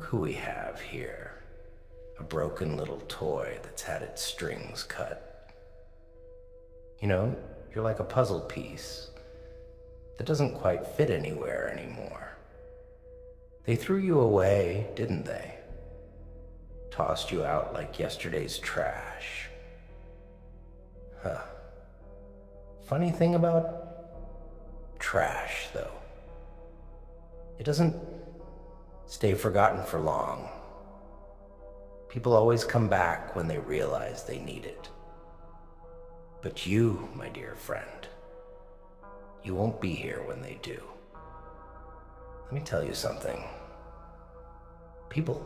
who we have here. A broken little toy that's had its strings cut. You know, you're like a puzzle piece that doesn't quite fit anywhere anymore. They threw you away, didn't they? Tossed you out like yesterday's trash. Huh. Funny thing about trash, though. It doesn't stay forgotten for long. People always come back when they realize they need it. But you, my dear friend, you won't be here when they do. Let me tell you something. People,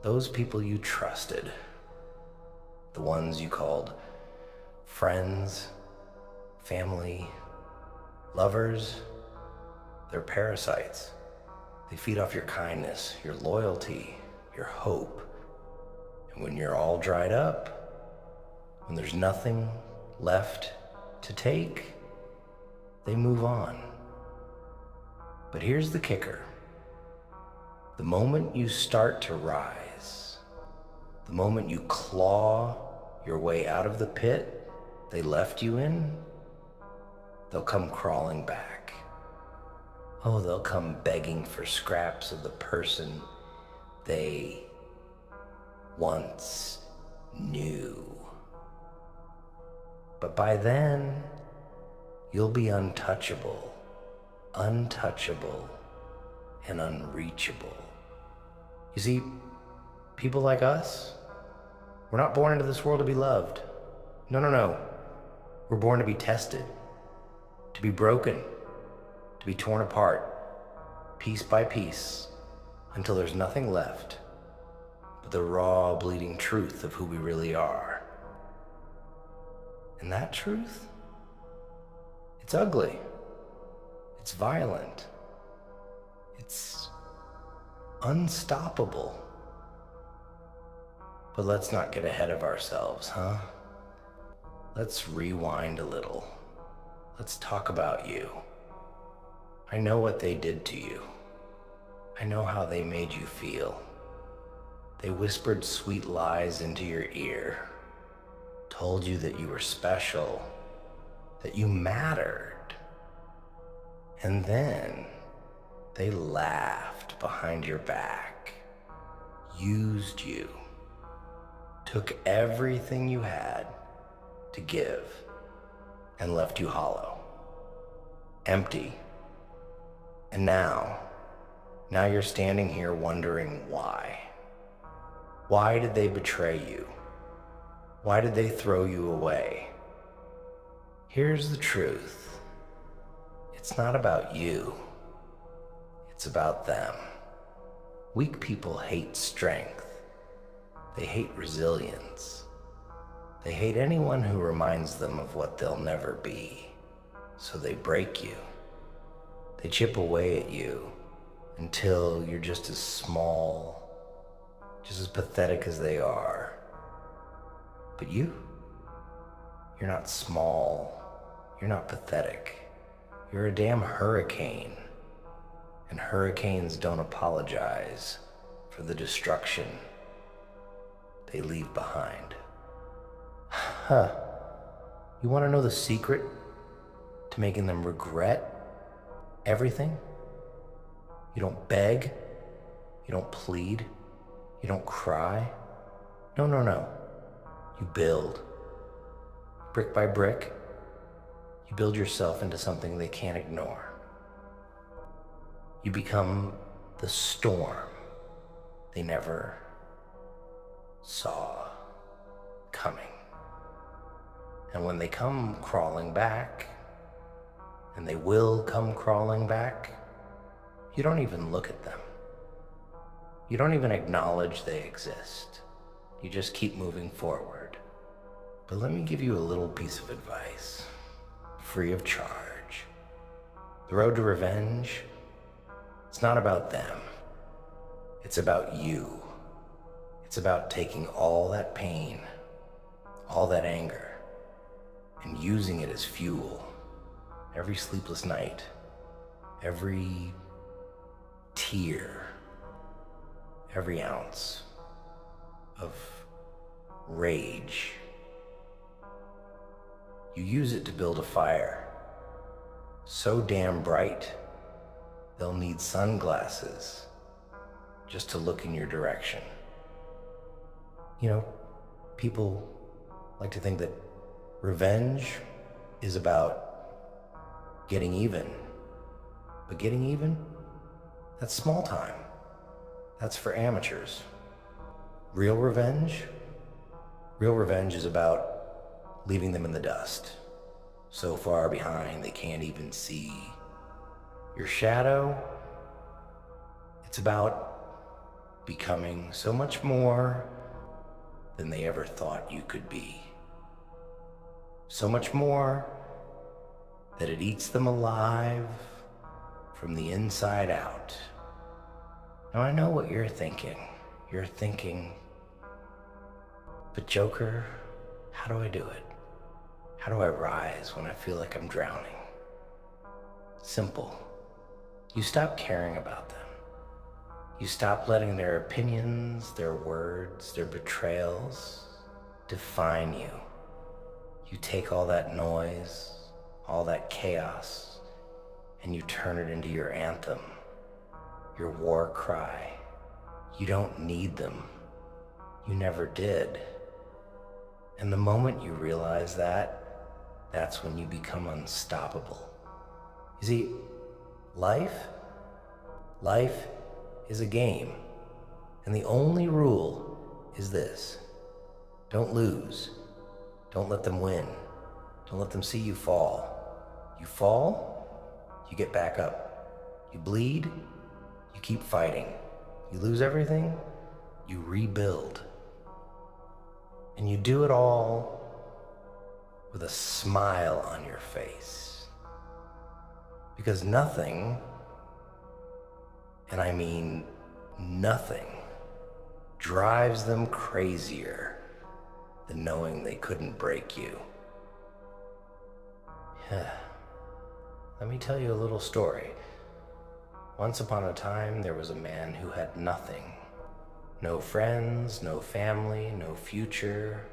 those people you trusted, the ones you called friends, family, lovers, they're parasites. They feed off your kindness, your loyalty, your hope. And when you're all dried up, when there's nothing left to take, they move on. But here's the kicker. The moment you start to rise, the moment you claw your way out of the pit they left you in, they'll come crawling back. Oh, they'll come begging for scraps of the person they once knew. But by then, you'll be untouchable, and unreachable. You see, people like us, we're not born into this world to be loved. No. We're born to be tested, to be broken, to be torn apart, piece by piece, until there's nothing left but the raw, bleeding truth of who we really are. And that truth, it's ugly. It's violent. It's unstoppable. But let's not get ahead of ourselves, huh? Let's rewind a little. Let's talk about you. I know what they did to you. I know how they made you feel. They whispered sweet lies into your ear, told you that you were special, that you mattered. And then they laughed behind your back, used you, took everything you had to give, and left you hollow, empty. And now you're standing here wondering why. Why did they betray you? Why did they throw you away? Here's the truth. It's not about you. It's about them. Weak people hate strength. They hate resilience. They hate anyone who reminds them of what they'll never be. So they break you. They chip away at you until you're just as small, just as pathetic as they are. But you're not small. You're not pathetic. You're a damn hurricane. And hurricanes don't apologize for the destruction they leave behind. Huh. You want to know the secret to making them regret everything? You don't beg. You don't plead. You don't cry. No. You build. Brick by brick, you build yourself into something they can't ignore. You become the storm they never saw coming. And when they come crawling back, and they will come crawling back, you don't even look at them. You don't even acknowledge they exist. You just keep moving forward. But let me give you a little piece of advice, free of charge. The road to revenge, it's not about them. It's about you. It's about taking all that pain, all that anger, and using it as fuel. Every sleepless night, every tear, every ounce of rage. You use it to build a fire so damn bright, they'll need sunglasses just to look in your direction. You know, people like to think that revenge is about getting even. But getting even? That's small time. That's for amateurs. Real revenge? Real revenge is about leaving them in the dust, so far behind they can't even see your shadow. It's about becoming so much more than they ever thought you could be. So much more that it eats them alive from the inside out. Now I know what you're thinking. You're thinking, but Joker, how do I do it? How do I rise when I feel like I'm drowning? Simple. You stop caring about them. You stop letting their opinions, their words, their betrayals define you. You take all that noise, all that chaos, and you turn it into your anthem, your war cry. You don't need them. You never did. And the moment you realize that, that's when you become unstoppable. You see, life is a game. And the only rule is this: don't lose. Don't let them win. Don't let them see you fall. You fall, you get back up. You bleed, you keep fighting. You lose everything, you rebuild. And you do it all with a smile on your face. Because nothing, and I mean nothing, drives them crazier than knowing they couldn't break you. Let me tell you a little story. Once upon a time, there was a man who had nothing. No friends, no family, no future.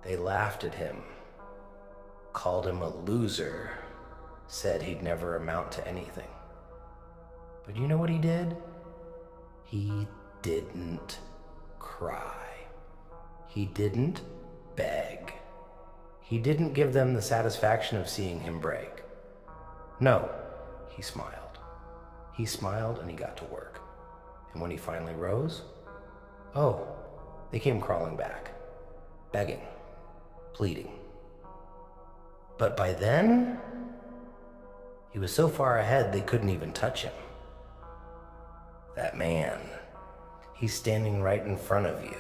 They laughed at him, called him a loser, said he'd never amount to anything. But you know what he did? He didn't cry. He didn't beg. He didn't give them the satisfaction of seeing him break. No, he smiled. He smiled and he got to work. And when he finally rose, oh, they came crawling back, begging, pleading. But by then, he was so far ahead they couldn't even touch him. That man, he's standing right in front of you.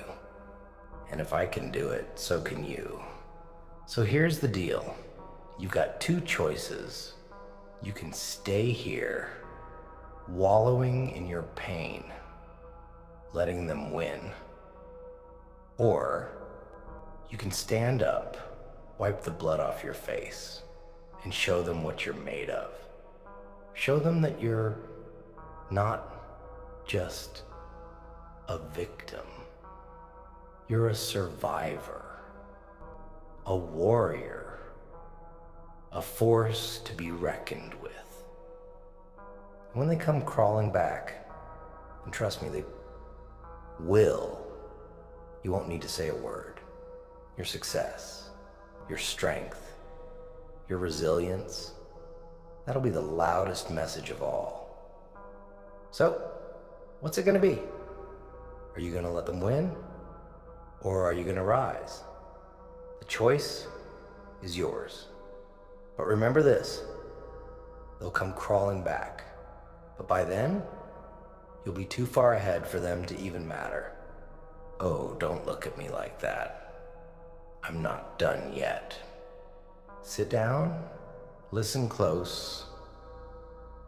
And if I can do it, so can you. So here's the deal. You've got two choices. You can stay here, wallowing in your pain, letting them win. Or you can stand up, wipe the blood off your face, and show them what you're made of. Show them that you're not just a victim. You're a survivor, a warrior, a force to be reckoned with. When they come crawling back, and trust me, they will, you won't need to say a word. Your success, your strength, your resilience, that'll be the loudest message of all. So, what's it gonna be? Are you gonna let them win? Or are you gonna rise? The choice is yours. But remember this, they'll come crawling back. But by then, you'll be too far ahead for them to even matter. Oh, don't look at me like that. I'm not done yet. Sit down, listen close,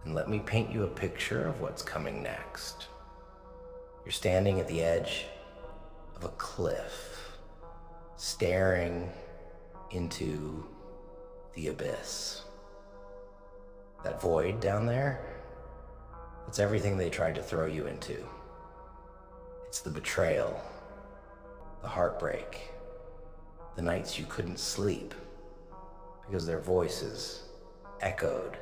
and let me paint you a picture of what's coming next. You're standing at the edge of a cliff, staring into the abyss. That void down there, it's everything they tried to throw you into. It's the betrayal, the heartbreak, the nights you couldn't sleep because their voices echoed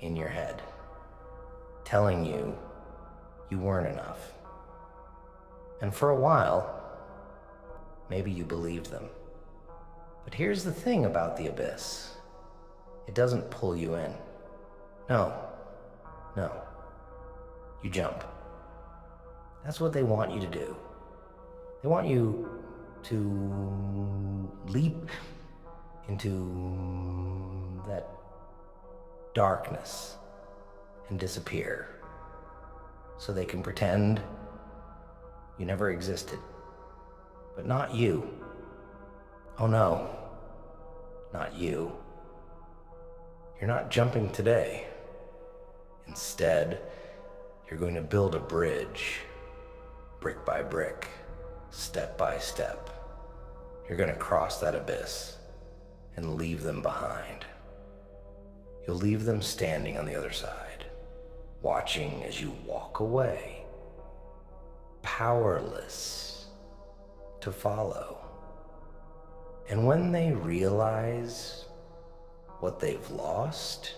in your head, telling you you weren't enough. And for a while, maybe you believed them. But here's the thing about the abyss. It doesn't pull you in. No. You jump. That's what they want you to do. They want you to leap into that darkness and disappear so they can pretend you never existed. But not you. Oh no, not you. You're not jumping today. Instead, you're going to build a bridge, brick by brick, step by step. You're going to cross that abyss and leave them behind. You'll leave them standing on the other side, watching as you walk away, powerless to follow. And when they realize what they've lost,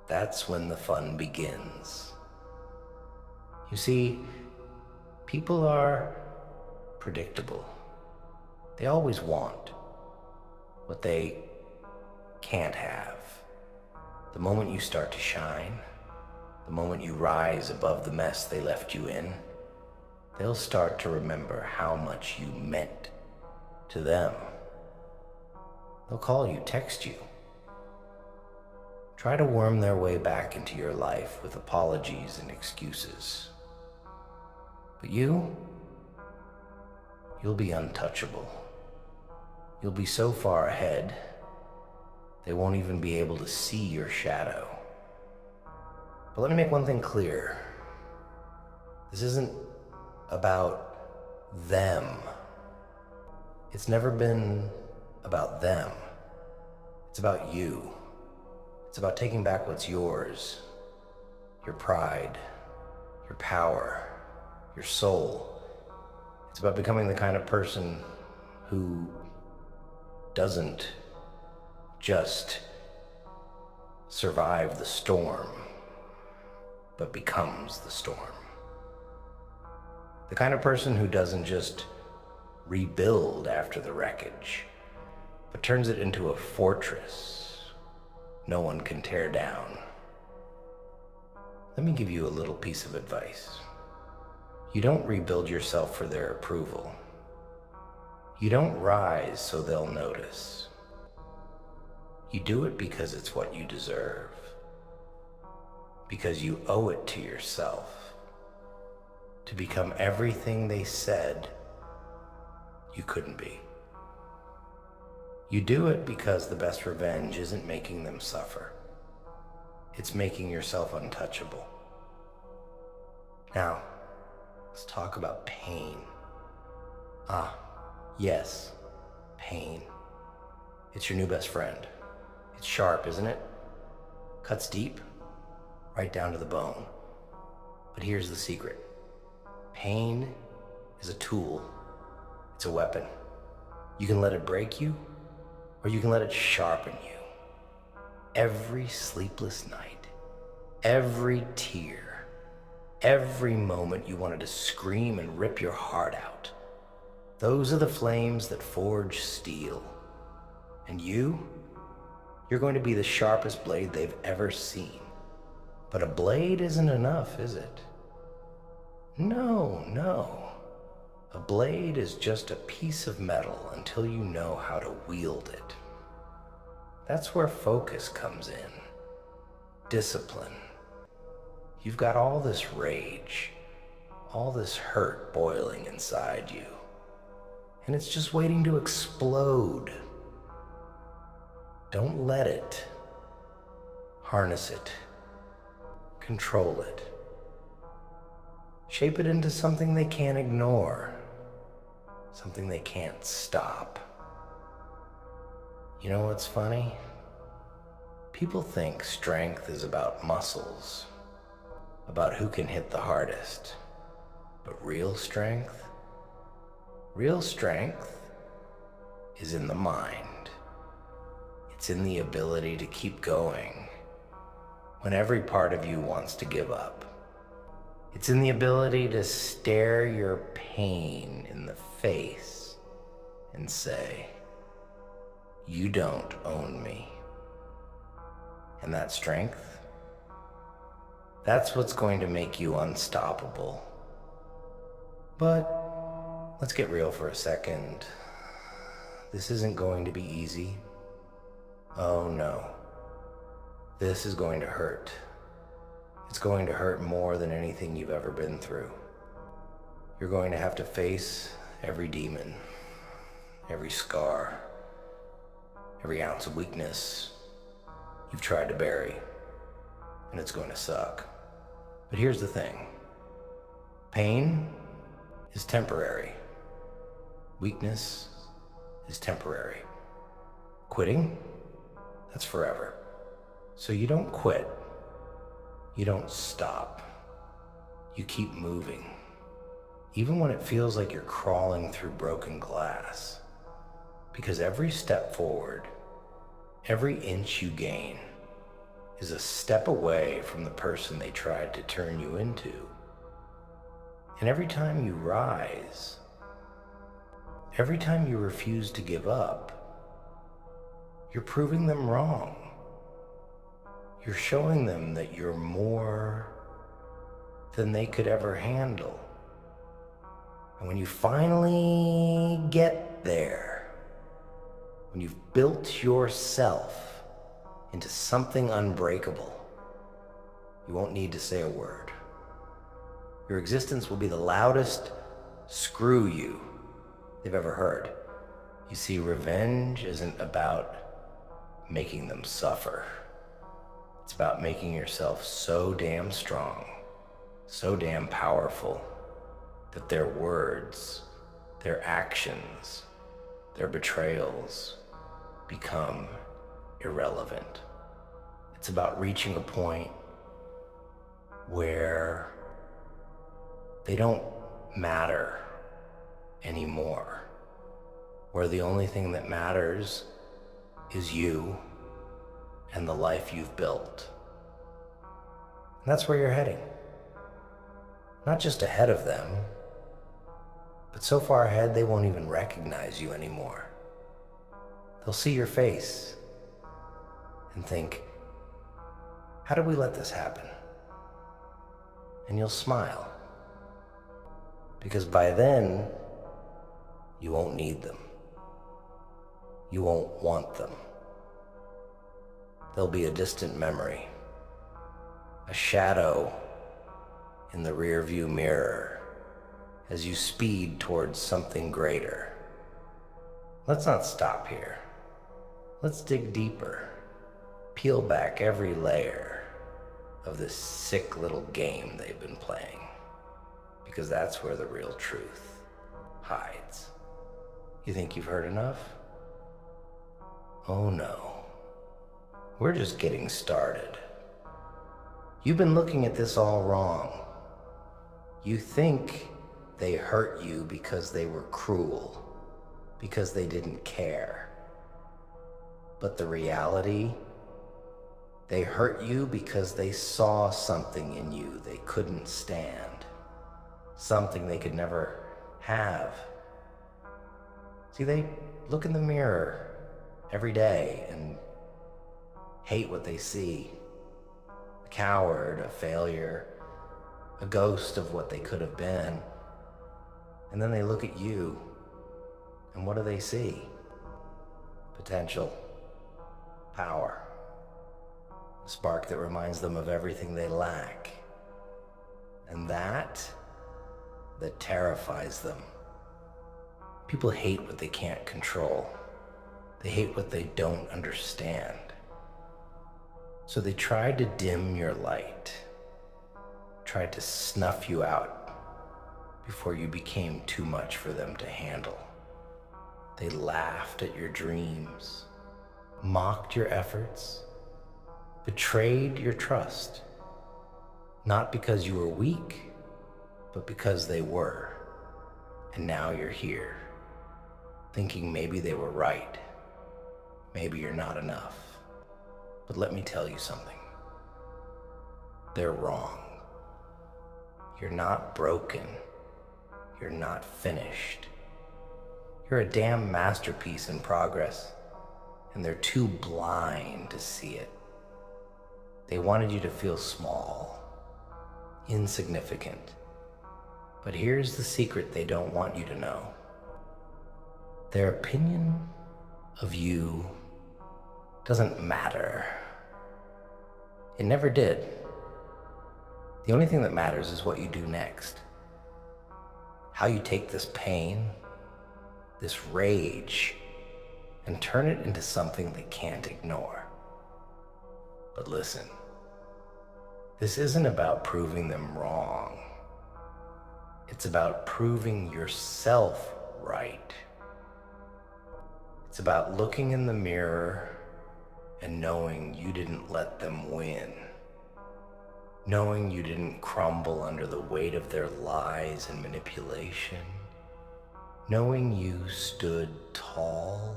that's when the fun begins. You see, people are predictable. They always want what they can't have. The moment you start to shine, the moment you rise above the mess they left you in, they'll start to remember how much you meant to them. They'll call you, text you, try to worm their way back into your life with apologies and excuses. But you'll be untouchable. You'll be so far ahead, they won't even be able to see your shadow. But let me make one thing clear. This isn't about them. It's never been about them. It's about you. It's about taking back what's yours. Your pride, your power, your soul. It's about becoming the kind of person who doesn't just survive the storm, but becomes the storm. The kind of person who doesn't just rebuild after the wreckage, but turns it into a fortress no one can tear down. Let me give you a little piece of advice. You don't rebuild yourself for their approval. You don't rise so they'll notice. You do it because it's what you deserve. Because you owe it to yourself to become everything they said you couldn't be. You do it because the best revenge isn't making them suffer. It's making yourself untouchable. Now, let's talk about pain. Yes, pain. It's your new best friend. It's sharp, isn't it? Cuts deep, right down to the bone. But here's the secret. Pain is a tool. It's a weapon. You can let it break you, or you can let it sharpen you. Every sleepless night, every tear, every moment you wanted to scream and rip your heart out, those are the flames that forge steel. And you're going to be the sharpest blade they've ever seen. But a blade isn't enough, is it? No. A blade is just a piece of metal until you know how to wield it. That's where focus comes in. Discipline. You've got all this rage, all this hurt boiling inside you, and it's just waiting to explode. Don't let it. Harness it. Control it. Shape it into something they can't ignore. Something they can't stop. You know what's funny? People think strength is about muscles, about who can hit the hardest. But real strength is in the mind. It's in the ability to keep going when every part of you wants to give up. It's in the ability to stare your pain in the face and say, "You don't own me." And that strength, that's what's going to make you unstoppable. But let's get real for a second. This isn't going to be easy. Oh no. This is going to hurt. It's going to hurt more than anything you've ever been through. You're going to have to face every demon, every scar, every ounce of weakness you've tried to bury, and it's going to suck. But here's the thing. Pain is temporary. Weakness is temporary. Quitting, that's forever. So you don't quit. You don't stop. You keep moving. Even when it feels like you're crawling through broken glass. Because every step forward, every inch you gain, is a step away from the person they tried to turn you into. And every time you rise, every time you refuse to give up, you're proving them wrong. You're showing them that you're more than they could ever handle. And when you finally get there, when you've built yourself into something unbreakable, you won't need to say a word. Your existence will be the loudest screw you they've ever heard. You see, revenge isn't about making them suffer. It's about making yourself so damn strong, so damn powerful, that their words, their actions, their betrayals become irrelevant. It's about reaching a point where they don't matter anymore, where the only thing that matters is you and the life you've built. And that's where you're heading. Not just ahead of them, but so far ahead they won't even recognize you anymore. They'll see your face and think, "How did we let this happen?" And you'll smile. Because by then, you won't need them. You won't want them. They'll be a distant memory, a shadow in the rearview mirror as you speed towards something greater. Let's not stop here. Let's dig deeper, peel back every layer of this sick little game they've been playing, because that's where the real truth hides. You think you've heard enough? Oh no. We're just getting started. You've been looking at this all wrong. You think they hurt you because they were cruel, because they didn't care. But the reality, they hurt you because they saw something in you they couldn't stand, something they could never have. See, they look in the mirror every day and hate what they see. A coward, a failure, a ghost of what they could have been. And then they look at you, and what do they see? Potential, power, a spark that reminds them of everything they lack. And that terrifies them. People hate what they can't control. They hate what they don't understand. So they tried to dim your light, tried to snuff you out before you became too much for them to handle. They laughed at your dreams, mocked your efforts, betrayed your trust, not because you were weak, but because they were. And now you're here, thinking maybe they were right. Maybe you're not enough. But let me tell you something. They're wrong. You're not broken. You're not finished. You're a damn masterpiece in progress, and they're too blind to see it. They wanted you to feel small, insignificant. But here's the secret they don't want you to know. Their opinion of you doesn't matter. It never did. The only thing that matters is what you do next. How you take this pain, this rage, and turn it into something they can't ignore. But listen, this isn't about proving them wrong. It's about proving yourself right. It's about looking in the mirror and knowing you didn't let them win. Knowing you didn't crumble under the weight of their lies and manipulation. Knowing you stood tall,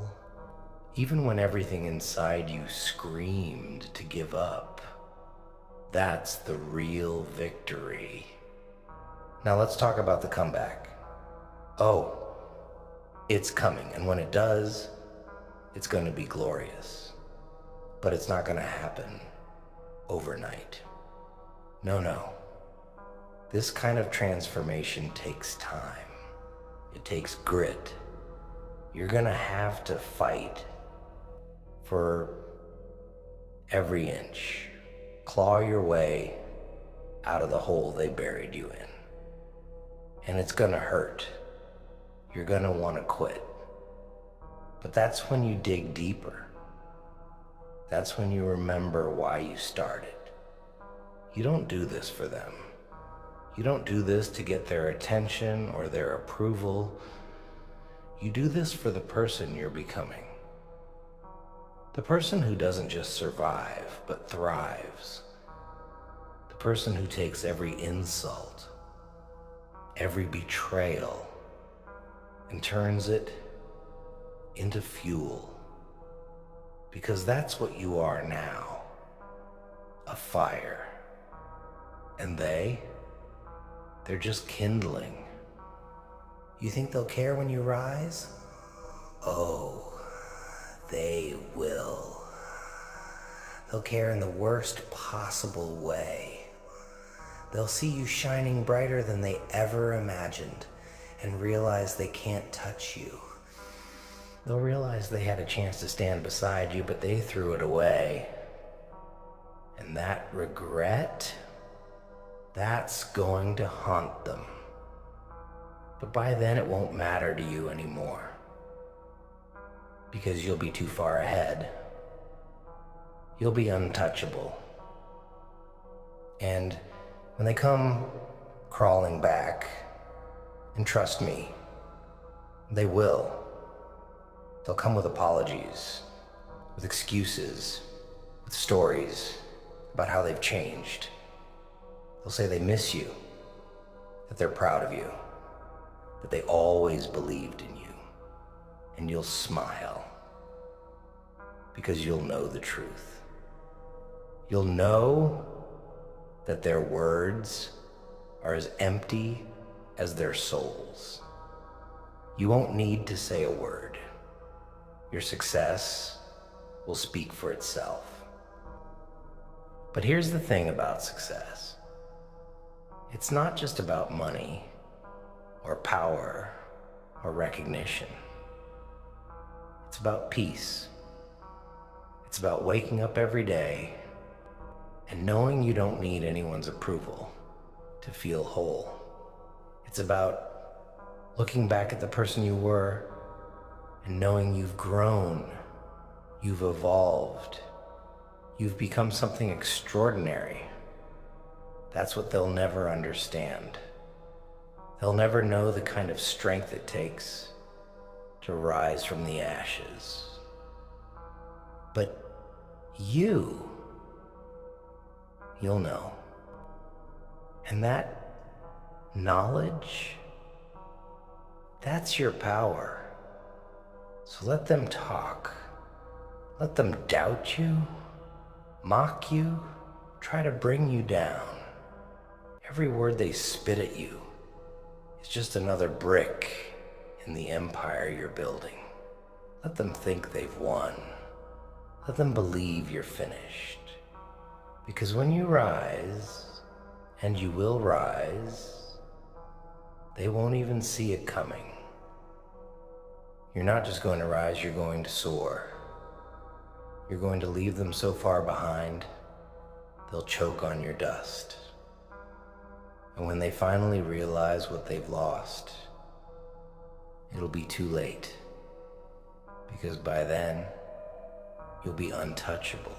even when everything inside you screamed to give up. That's the real victory. Now let's talk about the comeback. Oh, it's coming, and when it does, it's going to be glorious. But it's not going to happen overnight. No. This kind of transformation takes time. It takes grit. You're going to have to fight for every inch. Claw your way out of the hole they buried you in. And it's going to hurt. You're going to want to quit. But that's when you dig deeper. That's when you remember why you started. You don't do this for them. You don't do this to get their attention or their approval. You do this for the person you're becoming. The person who doesn't just survive, but thrives. The person who takes every insult, every betrayal, and turns it into fuel. Because that's what you are now, a fire. And they're just kindling. You think they'll care when you rise? Oh, they will. They'll care in the worst possible way. They'll see you shining brighter than they ever imagined and realize they can't touch you. They'll realize they had a chance to stand beside you, but they threw it away. And that regret, that's going to haunt them. But by then it won't matter to you anymore. Because you'll be too far ahead. You'll be untouchable. And when they come crawling back, and trust me, they will. They'll come with apologies, with excuses, with stories about how they've changed. They'll say they miss you, that they're proud of you, that they always believed in you. And you'll smile, because you'll know the truth. You'll know that their words are as empty as their souls. You won't need to say a word. Your success will speak for itself. But here's the thing about success. It's not just about money or power or recognition. It's about peace. It's about waking up every day and knowing you don't need anyone's approval to feel whole. It's about looking back at the person you were and knowing you've grown, you've evolved, you've become something extraordinary. That's what they'll never understand. They'll never know the kind of strength it takes to rise from the ashes. But you'll know. And that Knowledge? That's your power. So let them talk. Let them doubt you, mock you, try to bring you down. Every word they spit at you is just another brick in the empire you're building. Let them think they've won. Let them believe you're finished. Because when you rise, and you will rise, they won't even see it coming. You're not just going to rise, you're going to soar. You're going to leave them so far behind, they'll choke on your dust. And when they finally realize what they've lost, it'll be too late. Because by then, you'll be untouchable.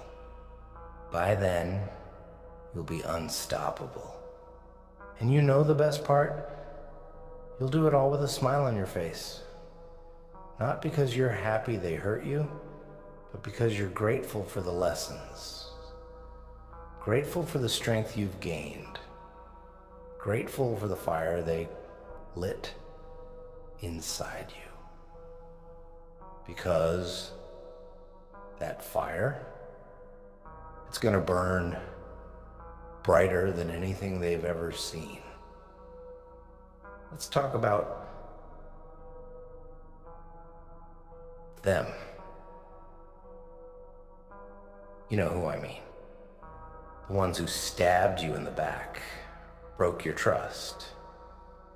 By then, you'll be unstoppable. And you know the best part? You'll do it all with a smile on your face. Not because you're happy they hurt you, but because you're grateful for the lessons. Grateful for the strength you've gained. Grateful for the fire they lit inside you. Because that fire, it's gonna burn brighter than anything they've ever seen. Let's talk about them. You know who I mean. The ones who stabbed you in the back, broke your trust,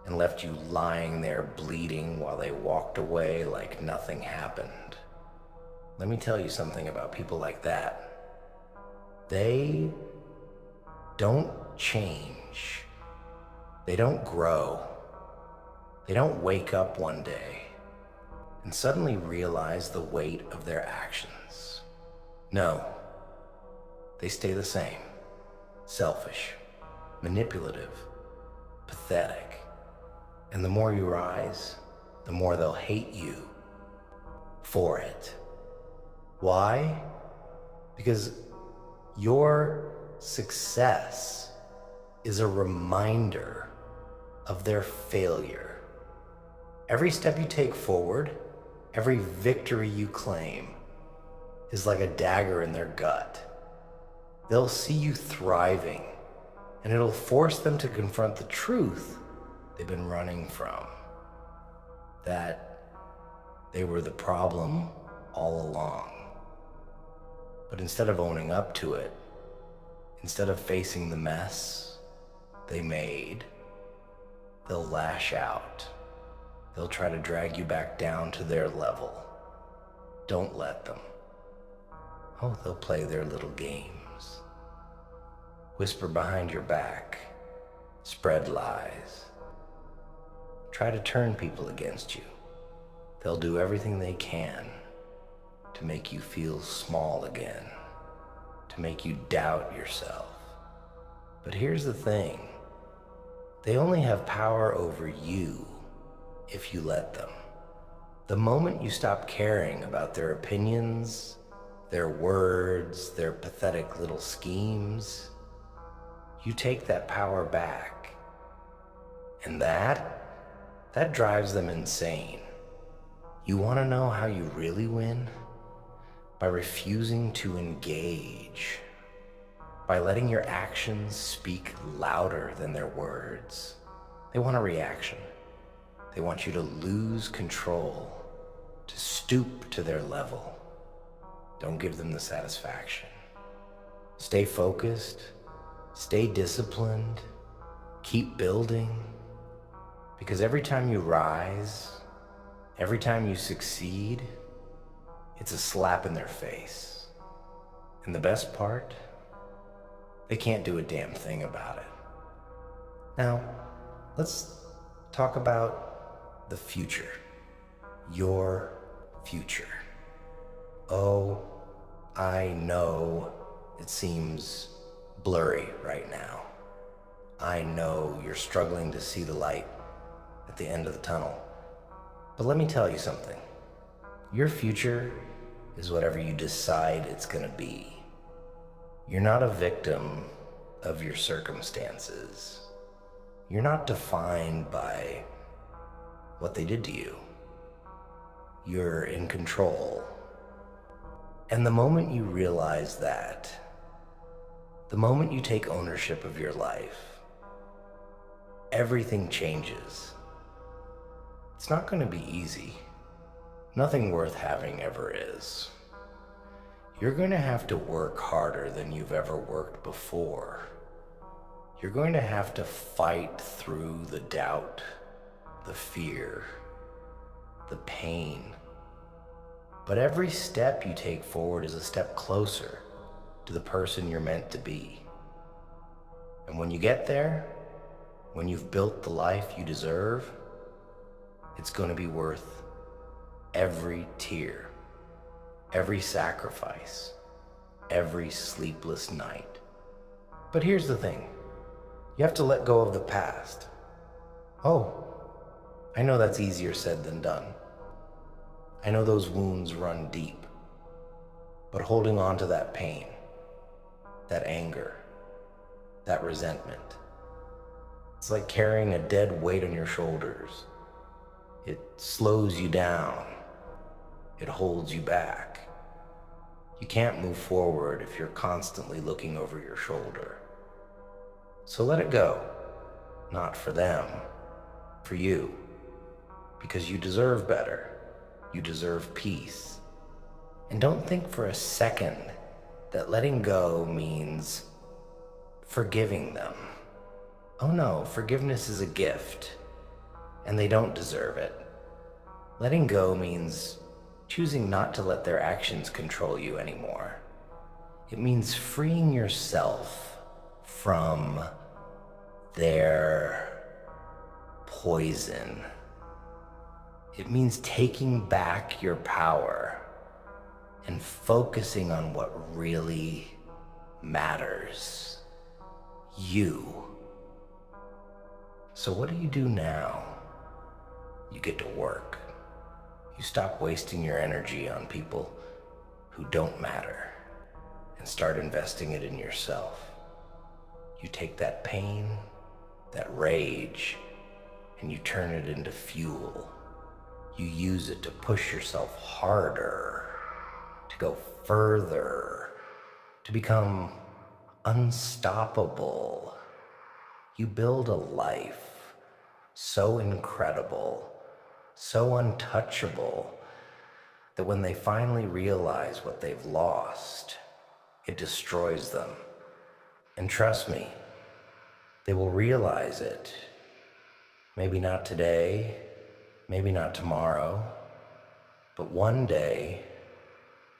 and left you lying there bleeding while they walked away like nothing happened. Let me tell you something about people like that. They don't change. They don't grow. They don't wake up one day and suddenly realize the weight of their actions. No, they stay the same. Selfish, manipulative, pathetic. And the more you rise, the more they'll hate you for it. Why? Because your success is a reminder of their failure. Every step you take forward, every victory you claim, is like a dagger in their gut. They'll see you thriving, and it'll force them to confront the truth they've been running from. That they were the problem all along. But instead of owning up to it, instead of facing the mess they made, they'll lash out. They'll try to drag you back down to their level. Don't let them. Oh, they'll play their little games. Whisper behind your back. Spread lies. Try to turn people against you. They'll do everything they can to make you feel small again, to make you doubt yourself. But here's the thing. They only have power over you if you let them. The moment you stop caring about their opinions, their words, their pathetic little schemes, you take that power back. And that drives them insane. You want to know how you really win? By refusing to engage. By letting your actions speak louder than their words. They want a reaction. They want you to lose control, to stoop to their level. Don't give them the satisfaction. Stay focused, stay disciplined, keep building, because every time you rise, every time you succeed, it's a slap in their face. And the best part, they can't do a damn thing about it. Now, let's talk about the future. Your future. Oh, I know it seems blurry right now. I know you're struggling to see the light at the end of the tunnel. But let me tell you something. Your future is whatever you decide it's gonna be. You're not a victim of your circumstances. You're not defined by what they did to you. You're in control. And the moment you realize that, the moment you take ownership of your life, everything changes. It's not going to be easy. Nothing worth having ever is. You're going to have to work harder than you've ever worked before. You're going to have to fight through the doubt, the fear, the pain. But every step you take forward is a step closer to the person you're meant to be. And when you get there, when you've built the life you deserve, it's going to be worth every tear, every sacrifice, every sleepless night. But here's the thing. You have to let go of the past. Oh, I know that's easier said than done. I know those wounds run deep. But holding on to that pain, that anger, that resentment, it's like carrying a dead weight on your shoulders. It slows you down. It holds you back. You can't move forward if you're constantly looking over your shoulder. So let it go. Not for them, for you. Because you deserve better. You deserve peace. And don't think for a second that letting go means forgiving them. Oh no, forgiveness is a gift, and they don't deserve it. Letting go means choosing not to let their actions control you anymore. It means freeing yourself from their poison. It means taking back your power and focusing on what really matters. You. So what do you do now? You get to work. You stop wasting your energy on people who don't matter and start investing it in yourself. You take that pain, that rage, and you turn it into fuel. You use it to push yourself harder, to go further, to become unstoppable. You build a life so incredible, so untouchable, that when they finally realize what they've lost, it destroys them. And trust me, they will realize it. Maybe not today, maybe not tomorrow, but one day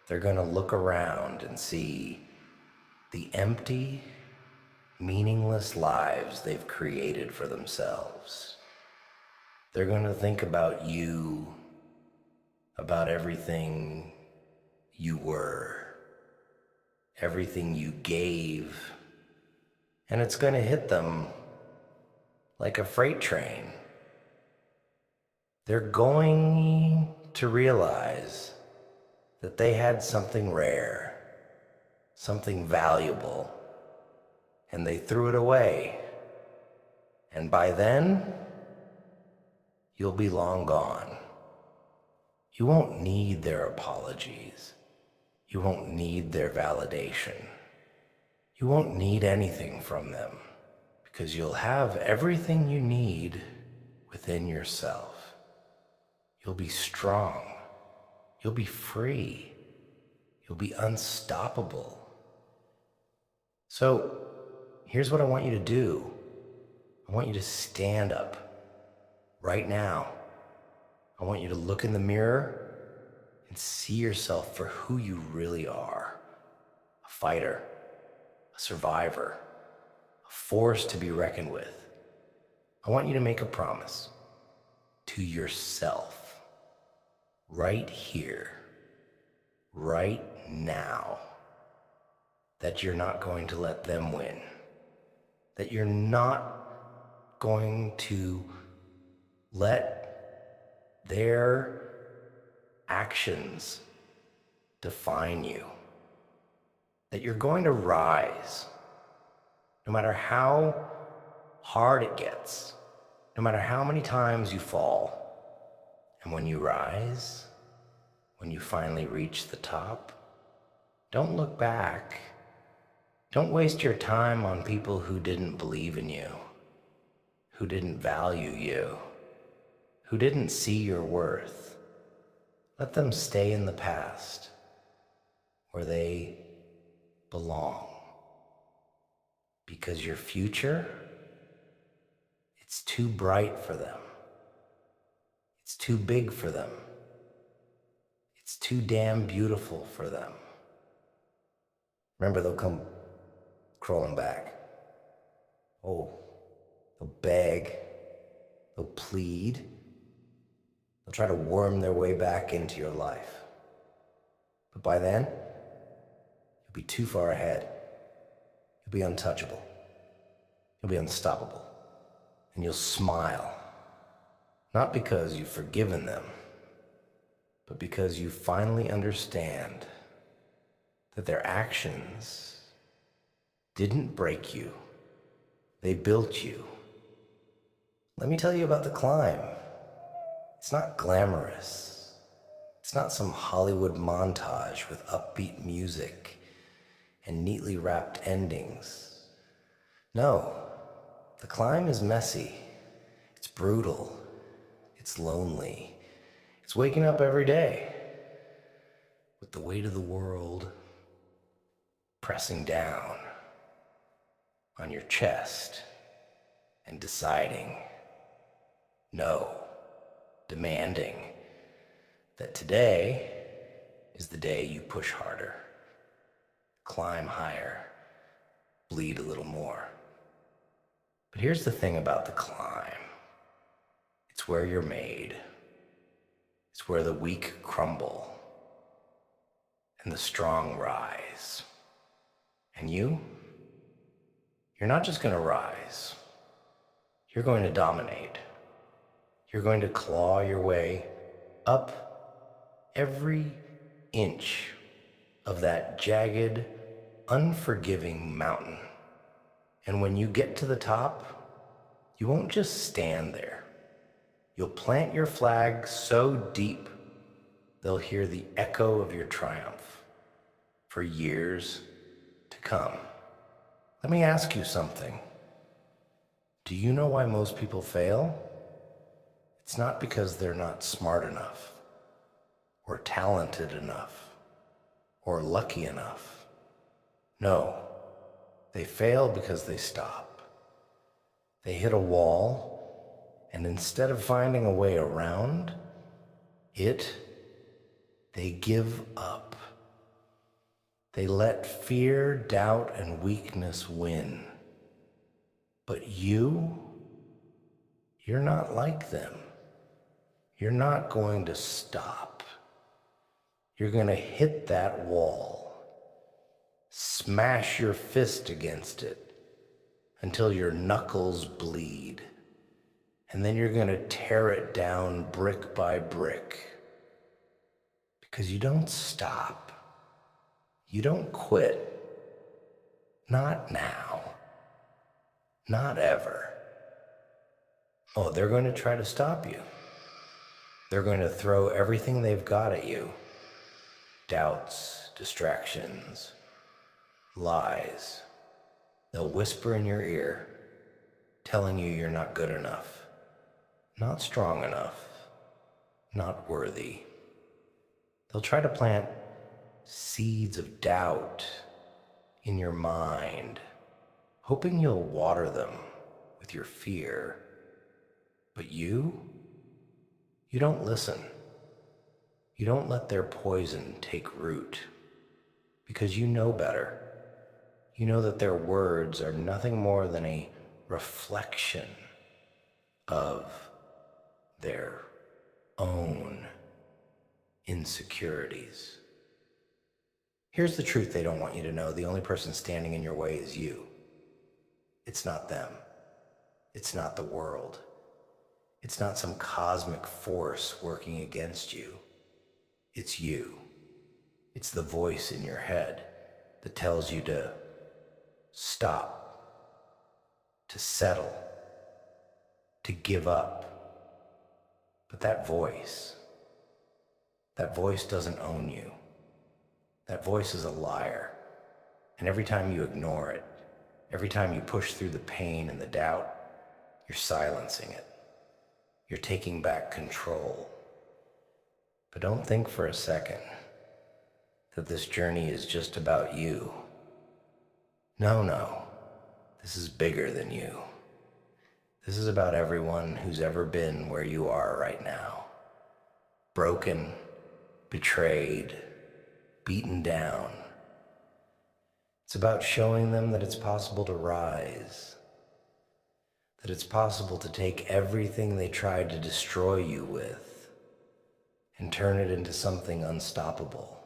they're going to look around and see the empty, meaningless lives they've created for themselves. They're going to think about you, about everything you were, everything you gave, and it's going to hit them like a freight train. They're going to realize that they had something rare, something valuable, and they threw it away. And by then, you'll be long gone. You won't need their apologies. You won't need their validation. You won't need anything from them because you'll have everything you need within yourself. You'll be strong. You'll be free. You'll be unstoppable. So here's what I want you to do. I want you to stand up right now. I want you to look in the mirror and see yourself for who you really are. A fighter, a survivor, a force to be reckoned with. I want you to make a promise to yourself right here, right now, that you're not going to let them win, that you're not going to let their actions define you, that you're going to rise no matter how hard it gets, no matter how many times you fall. And when you rise, when you finally reach the top, don't look back. Don't waste your time on people who didn't believe in you, who didn't value you, who didn't see your worth. Let them stay in the past, where they belong. Because your future, it's too bright for them. It's too big for them. It's too damn beautiful for them. Remember, they'll come crawling back. Oh, they'll beg. They'll plead. They'll try to worm their way back into your life. But by then, you'll be too far ahead. You'll be untouchable. You'll be unstoppable. And you'll smile. Not because you've forgiven them, but because you finally understand that their actions didn't break you. They built you. Let me tell you about the climb. It's not glamorous. It's not some Hollywood montage with upbeat music and neatly wrapped endings. No, the climb is messy. It's brutal. It's lonely. It's waking up every day with the weight of the world pressing down on your chest and deciding, no, demanding that today is the day you push harder, climb higher, bleed a little more. But here's the thing about the climb. It's where you're made. It's where the weak crumble and the strong rise. And you're not just going to rise. You're going to dominate. You're going to claw your way up every inch of that jagged, unforgiving mountain. And when you get to the top, you won't just stand there. You'll plant your flag so deep, they'll hear the echo of your triumph for years to come. Let me ask you something. Do you know why most people fail? It's not because they're not smart enough, or talented enough, or lucky enough. No, they fail because they stop. They hit a wall, and instead of finding a way around it, they give up. They let fear, doubt, and weakness win. But you're not like them. You're not going to stop. You're going to hit that wall, smash your fist against it until your knuckles bleed. And then you're going to tear it down brick by brick. Because you don't stop. You don't quit. Not now. Not ever. Oh, they're going to try to stop you. They're going to throw everything they've got at you. Doubts, distractions, lies. They'll whisper in your ear, telling you you're not good enough. Not strong enough, not worthy. They'll try to plant seeds of doubt in your mind, hoping you'll water them with your fear. But you don't listen. You don't let their poison take root, because you know better. You know that their words are nothing more than a reflection of their own insecurities. Here's the truth they don't want you to know. The only person standing in your way is you. It's not them. It's not the world. It's not some cosmic force working against you. It's you. It's the voice in your head that tells you to stop, to settle, to give up. But that voice doesn't own you. That voice is a liar. And every time you ignore it, every time you push through the pain and the doubt, you're silencing it. You're taking back control. But don't think for a second that this journey is just about you. No. This is bigger than you. This is about everyone who's ever been where you are right now. Broken, betrayed, beaten down. It's about showing them that it's possible to rise, that it's possible to take everything they tried to destroy you with and turn it into something unstoppable.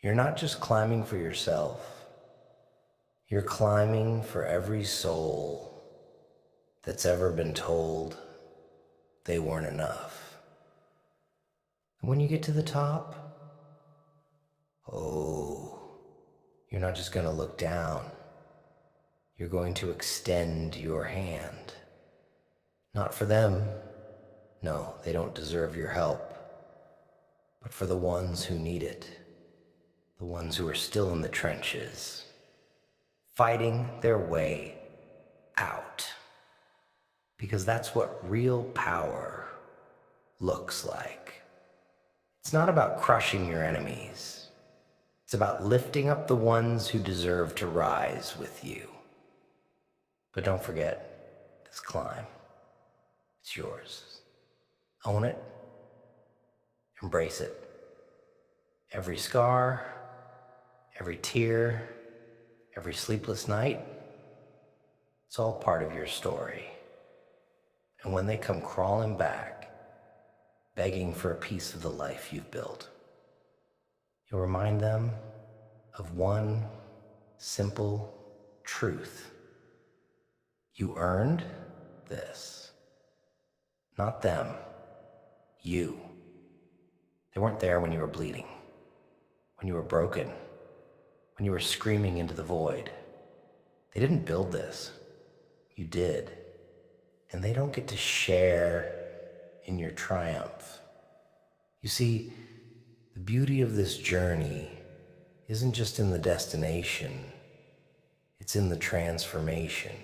You're not just climbing for yourself. You're climbing for every soul that's ever been told they weren't enough. And when you get to the top, you're not just going to look down. You're going to extend your hand. Not for them. No, they don't deserve your help. But for the ones who need it. The ones who are still in the trenches, fighting their way out. Because that's what real power looks like. It's not about crushing your enemies. It's about lifting up the ones who deserve to rise with you. But don't forget, this climb, it's yours. Own it. Embrace it. Every scar, every tear, every sleepless night, it's all part of your story. And when they come crawling back, begging for a piece of the life you've built, you'll remind them of one simple truth. You earned this. Not them. You. They weren't there when you were bleeding, when you were broken, when you were screaming into the void. They didn't build this. You did. And they don't get to share in your triumph. You see, the beauty of this journey isn't just in the destination. It's in the transformation.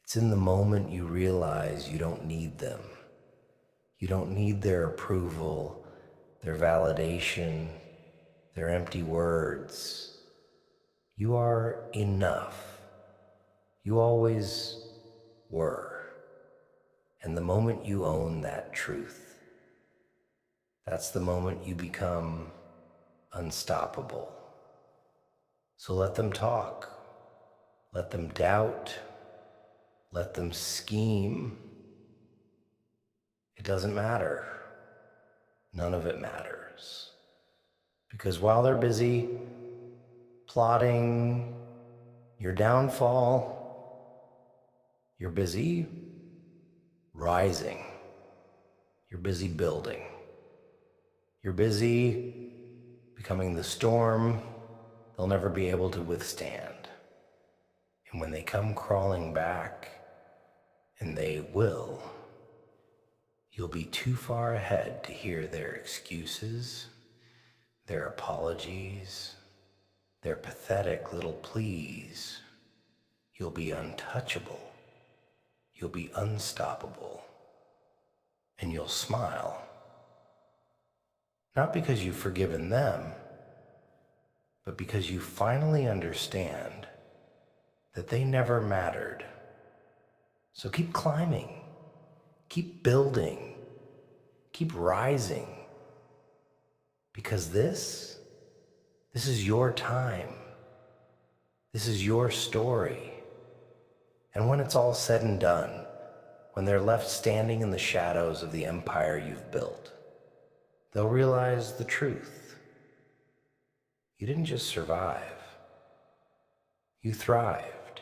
It's in the moment you realize you don't need them. You don't need their approval, their validation, their empty words. You are enough. You always were. And the moment you own that truth, that's the moment you become unstoppable. So let them talk. Let them doubt. Let them scheme. It doesn't matter. None of it matters. Because while they're busy plotting your downfall, you're busy rising. You're busy building. You're busy becoming the storm they'll never be able to withstand. And when they come crawling back, and they will, you'll be too far ahead to hear their excuses, their apologies, their pathetic little pleas. You'll be untouchable. You'll be unstoppable. And you'll smile. Not because you've forgiven them, but because you finally understand that they never mattered. So keep climbing, keep building, keep rising. Because this is your time. This is your story. And when it's all said and done, when they're left standing in the shadows of the empire you've built, they'll realize the truth. You didn't just survive. You thrived.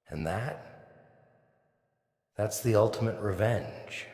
And that's the ultimate revenge.